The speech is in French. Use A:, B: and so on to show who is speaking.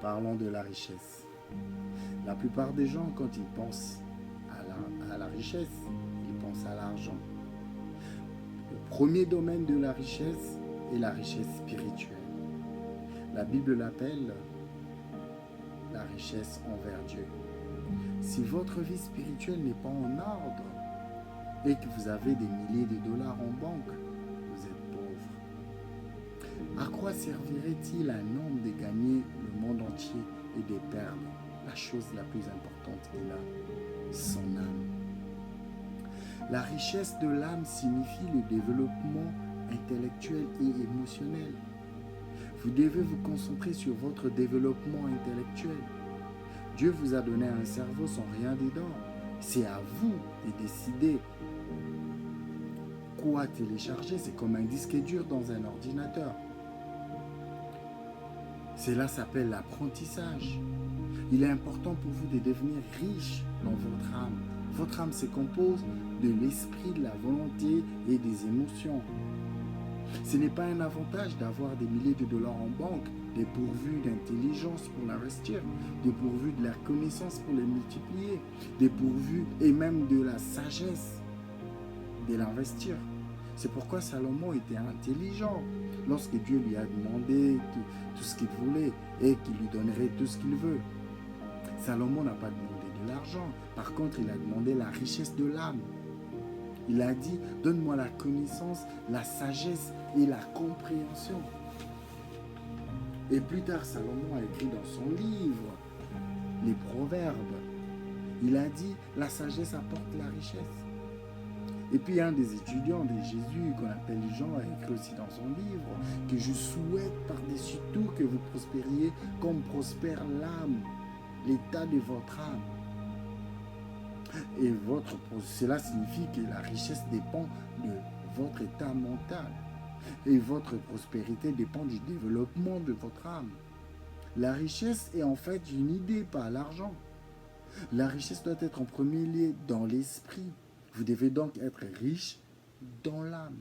A: Parlons de la richesse. La plupart des gens, quand ils pensent à la richesse, ils pensent à l'argent. Le premier domaine de la richesse est la richesse spirituelle. La Bible l'appelle la richesse envers Dieu. Si votre vie spirituelle n'est pas en ordre et que vous avez des milliers de dollars en banque, vous êtes pauvre. À quoi servirait-il à un homme de gagner le monde entier et de perdre la chose la plus importante qu'il a, son âme? La richesse de l'âme signifie le développement intellectuel et émotionnel. Vous devez vous concentrer sur votre développement intellectuel. Dieu vous a donné un cerveau sans rien dedans. C'est à vous de décider quoi télécharger. C'est comme un disque dur dans un ordinateur. Cela s'appelle l'apprentissage. Il est important pour vous de devenir riche dans votre âme. Votre âme se compose de l'esprit, de la volonté et des émotions. Ce n'est pas un avantage d'avoir des milliers de dollars en banque, dépourvu d'intelligence pour l'investir, dépourvu de la connaissance pour les multiplier, dépourvu et même de la sagesse de l'investir. C'est pourquoi Salomon était intelligent lorsque Dieu lui a demandé tout ce qu'il voulait et qu'il lui donnerait tout ce qu'il veut. Salomon n'a pas demandé de l'argent, par contre il a demandé la richesse de l'âme. Il a dit, donne-moi la connaissance, la sagesse et la compréhension. Et plus tard, Salomon a écrit dans son livre, les Proverbes, il a dit, la sagesse apporte la richesse. Et puis un des étudiants de Jésus, qu'on appelle Jean, a écrit aussi dans son livre, que je souhaite par-dessus tout que vous prospériez comme prospère l'âme, l'état de votre âme. Et cela signifie que la richesse dépend de votre état mental. Et votre prospérité dépend du développement de votre âme. La richesse est en fait une idée, pas l'argent. La richesse doit être en premier lieu dans l'esprit. Vous devez donc être riche dans l'âme.